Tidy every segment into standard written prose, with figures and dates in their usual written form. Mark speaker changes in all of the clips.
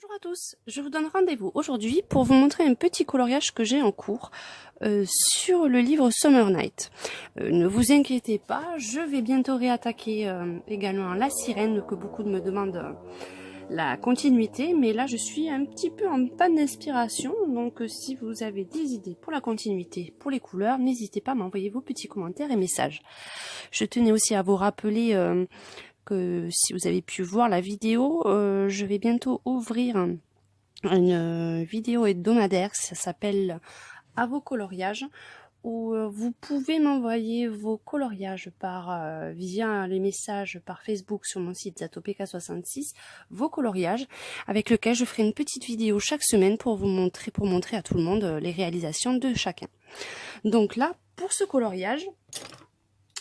Speaker 1: Bonjour à tous, je vous donne rendez-vous aujourd'hui pour vous montrer un petit coloriage que j'ai en cours sur le livre Summer Night. Ne vous inquiétez pas, je vais bientôt réattaquer également La Sirène, que beaucoup me demandent la continuité, mais là je suis un petit peu en panne d'inspiration, donc si vous avez des idées pour la continuité, pour les couleurs, n'hésitez pas à m'envoyer vos petits commentaires et messages. Je tenais aussi à vous rappeler que si vous avez pu voir la vidéo, je vais bientôt ouvrir une vidéo hebdomadaire, ça s'appelle À vos coloriages, où vous pouvez m'envoyer vos coloriages via les messages par Facebook sur mon site zatopk66, vos coloriages, avec lequel je ferai une petite vidéo chaque semaine pour montrer à tout le monde les réalisations de chacun. Donc là, pour ce coloriage,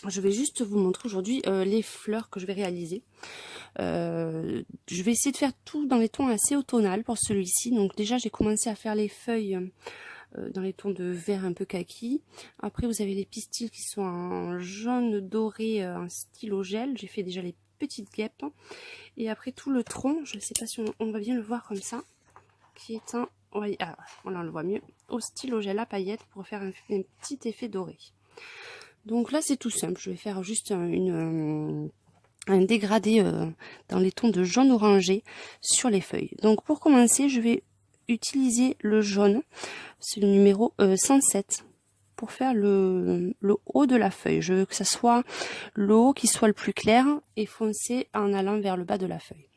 Speaker 1: je vais juste vous montrer aujourd'hui les fleurs que je vais réaliser. Je vais essayer de faire tout dans les tons assez automnales pour celui-ci. Donc déjà, j'ai commencé à faire les feuilles dans les tons de vert un peu kaki. Après, vous avez les pistils qui sont en jaune doré, en stylo gel. J'ai fait déjà les petites guêpes. Et après, tout le tronc, je ne sais pas si on va bien le voir comme ça, qui est un... Oui, ah, on le voit mieux, au stylo gel à paillettes pour faire un petit effet doré. Donc là, c'est tout simple. Je vais faire juste un dégradé dans les tons de jaune orangé sur les feuilles. Donc pour commencer, je vais utiliser le jaune, c'est le numéro 107, pour faire le haut de la feuille. Je veux que ça soit le haut qui soit le plus clair et foncé en allant vers le bas de la feuille.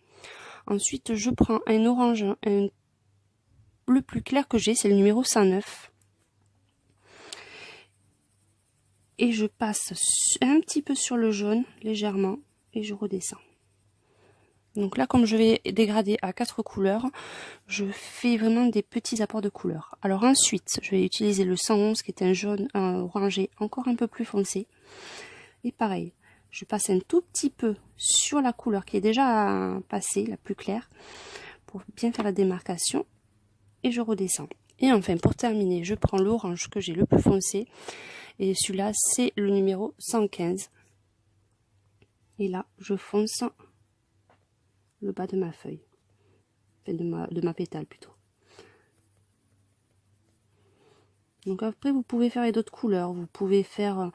Speaker 1: Ensuite, je prends un orange, le plus clair que j'ai, c'est le numéro 109. Et je passe un petit peu sur le jaune, légèrement, et je redescends. Donc là, comme je vais dégrader à 4 couleurs, je fais vraiment des petits apports de couleurs. Alors ensuite, je vais utiliser le 111 qui est un jaune orangé encore un peu plus foncé. Et pareil, je passe un tout petit peu sur la couleur qui est déjà passée, la plus claire, pour bien faire la démarcation. Et je redescends. Et enfin, pour terminer, je prends l'orange que j'ai le plus foncé. Et celui-là, c'est le numéro 115. Et là, je fonce le bas de ma feuille, enfin de ma pétale plutôt. Donc après, vous pouvez faire d'autres couleurs, vous pouvez faire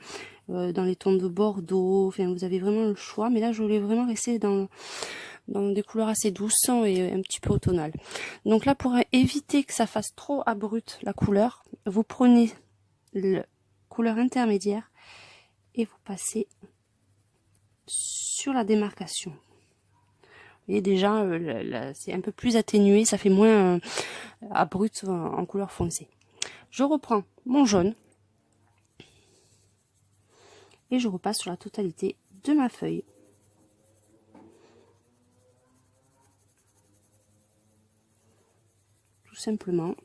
Speaker 1: dans les tons de bordeaux, enfin vous avez vraiment le choix, mais là je voulais vraiment rester dans des couleurs assez douces et un petit peu automnales. Donc là, pour éviter que ça fasse trop abrupt la couleur, vous prenez la couleur intermédiaire et vous passez sur la démarcation. Vous voyez déjà, c'est un peu plus atténué, ça fait moins abrupt en couleur foncée. Je reprends mon jaune et je repasse sur la totalité de ma feuille. Tout simplement.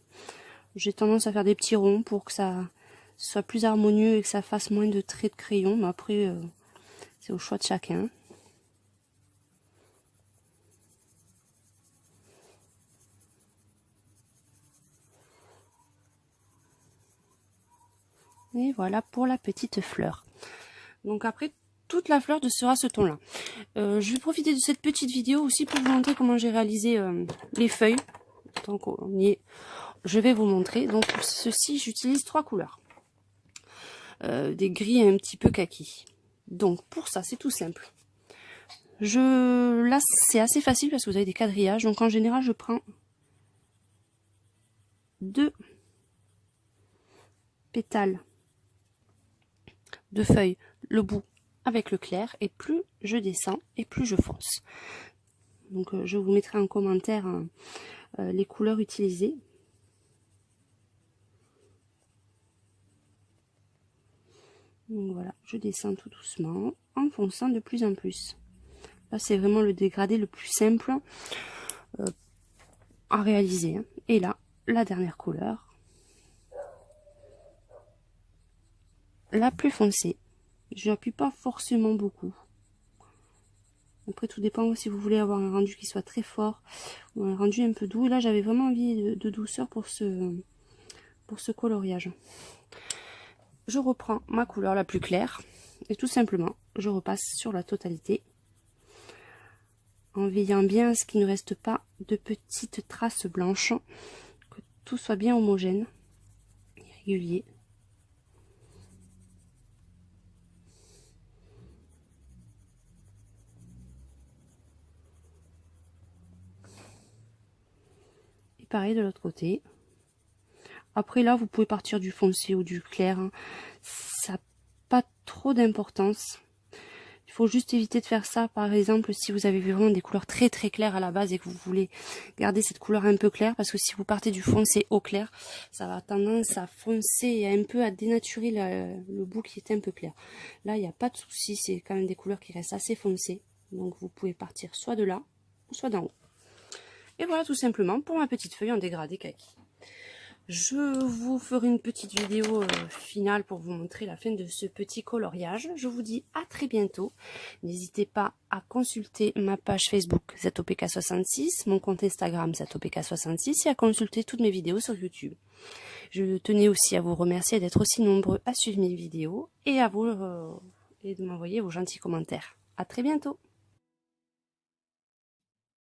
Speaker 1: J'ai tendance à faire des petits ronds pour que ça soit plus harmonieux et que ça fasse moins de traits de crayon, mais après, c'est au choix de chacun. Et voilà pour la petite fleur. Donc après, toute la fleur sera ce ton là. Je vais profiter de cette petite vidéo aussi pour vous montrer comment j'ai réalisé les feuilles. Tant qu'on y est, je vais vous montrer. Donc pour ceci, j'utilise 3 couleurs. Des gris un petit peu kaki. Donc pour ça, c'est tout simple. Là, c'est assez facile parce que vous avez des quadrillages. Donc en général, je prends 2 pétales de feuilles, le bout avec le clair, et plus je descends et plus je fonce. Donc je vous mettrai en commentaire les couleurs utilisées. Donc voilà, je descends tout doucement en fonçant de plus en plus. Là, c'est vraiment le dégradé le plus simple à réaliser. Et là, la dernière couleur, la plus foncée. Je n'appuie pas forcément beaucoup. Après, tout dépend si vous voulez avoir un rendu qui soit très fort ou un rendu un peu doux. Et là, j'avais vraiment envie de douceur pour ce coloriage. Je reprends ma couleur la plus claire et tout simplement, je repasse sur la totalité en veillant bien à ce qu'il ne reste pas de petites traces blanches, que tout soit bien homogène et régulier. Et pareil de l'autre côté. Après là, vous pouvez partir du foncé ou du clair, hein. Ça n'a pas trop d'importance. Il faut juste éviter de faire ça, par exemple, si vous avez vraiment des couleurs très très claires à la base et que vous voulez garder cette couleur un peu claire, parce que si vous partez du foncé au clair, ça va tendance à foncer et un peu à dénaturer le bout qui est un peu clair. Là, il n'y a pas de souci, c'est quand même des couleurs qui restent assez foncées, donc vous pouvez partir soit de là, ou soit d'en haut. Et voilà tout simplement pour ma petite feuille en dégradé kaki. Je vous ferai une petite vidéo finale pour vous montrer la fin de ce petit coloriage. Je vous dis à très bientôt. N'hésitez pas à consulter ma page Facebook ZOPK66, mon compte Instagram ZOPK66 et à consulter toutes mes vidéos sur YouTube. Je tenais aussi à vous remercier d'être aussi nombreux à suivre mes vidéos et à vous et de m'envoyer vos gentils commentaires. À très bientôt.